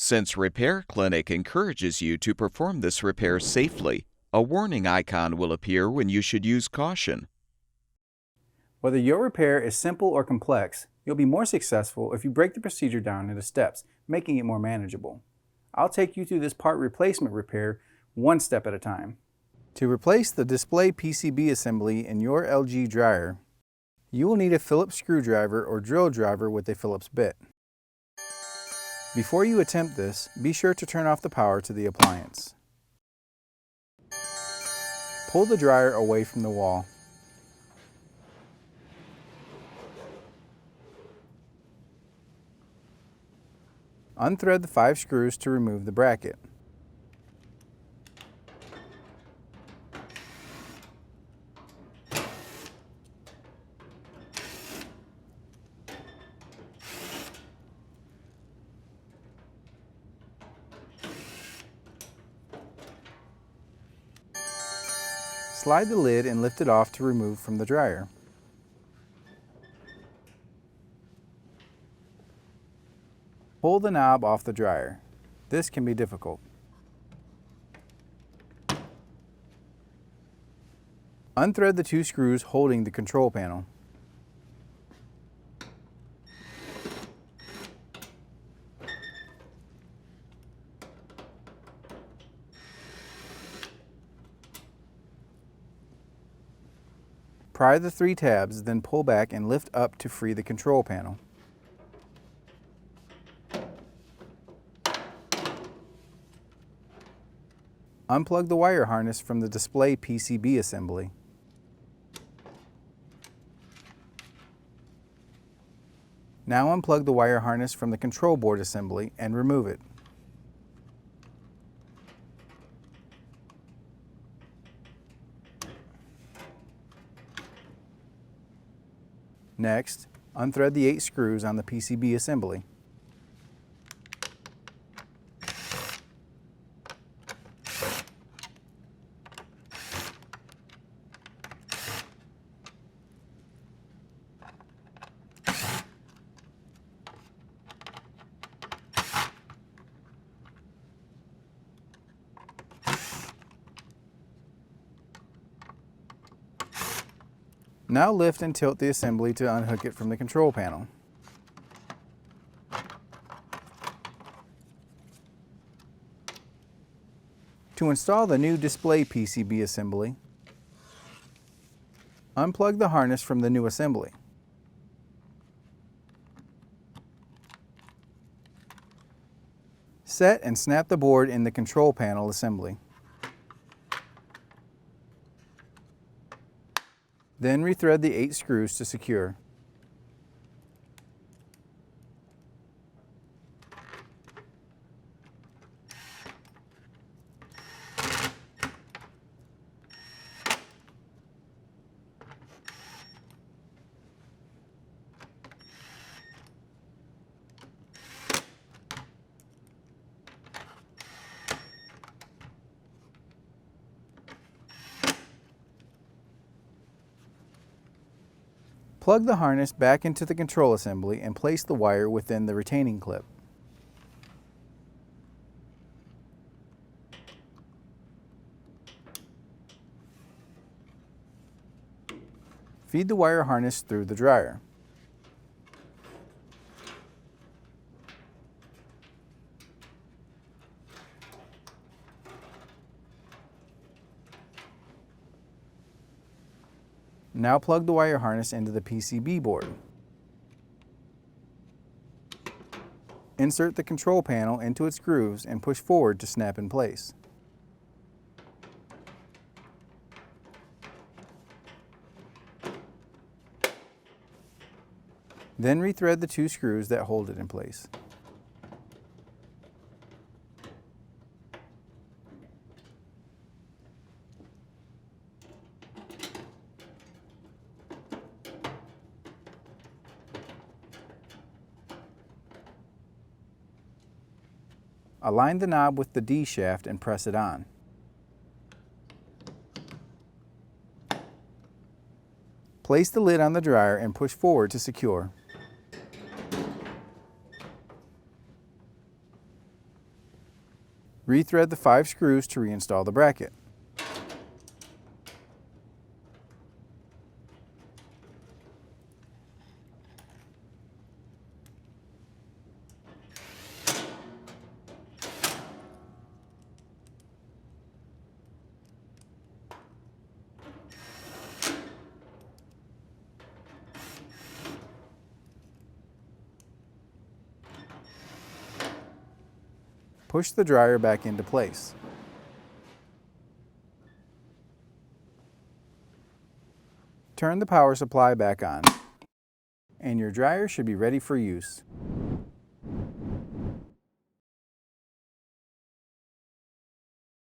Since Repair Clinic encourages you to perform this repair safely, a warning icon will appear when you should use caution. Whether your repair is simple or complex, you'll be more successful if you break the procedure down into steps, making it more manageable. I'll take you through this part replacement repair one step at a time. To replace the display PCB assembly in your LG dryer, you will need a Phillips screwdriver or drill driver with a Phillips bit. Before you attempt this, be sure to turn off the power to the appliance. Pull the dryer away from the wall. Unthread the 5 screws to remove the bracket. Slide the lid and lift it off to remove from the dryer. Pull the knob off the dryer. This can be difficult. Unthread the 2 screws holding the control panel. Pry the 3 tabs, then pull back and lift up to free the control panel. Unplug the wire harness from the display PCB assembly. Now unplug the wire harness from the control board assembly and remove it. Next, unthread the 8 screws on the PCB assembly. Now lift and tilt the assembly to unhook it from the control panel. To install the new display PCB assembly, unplug the harness from the new assembly. Set and snap the board in the control panel assembly. Then rethread the 8 screws to secure. Plug the harness back into the control assembly and place the wire within the retaining clip. Feed the wire harness through the dryer. Now plug the wire harness into the PCB board. Insert the control panel into its grooves and push forward to snap in place. Then rethread the 2 screws that hold it in place. Align the knob with the D shaft and press it on. Place the lid on the dryer and push forward to secure. Rethread the 5 screws to reinstall the bracket. Push the dryer back into place. Turn the power supply back on, and your dryer should be ready for use.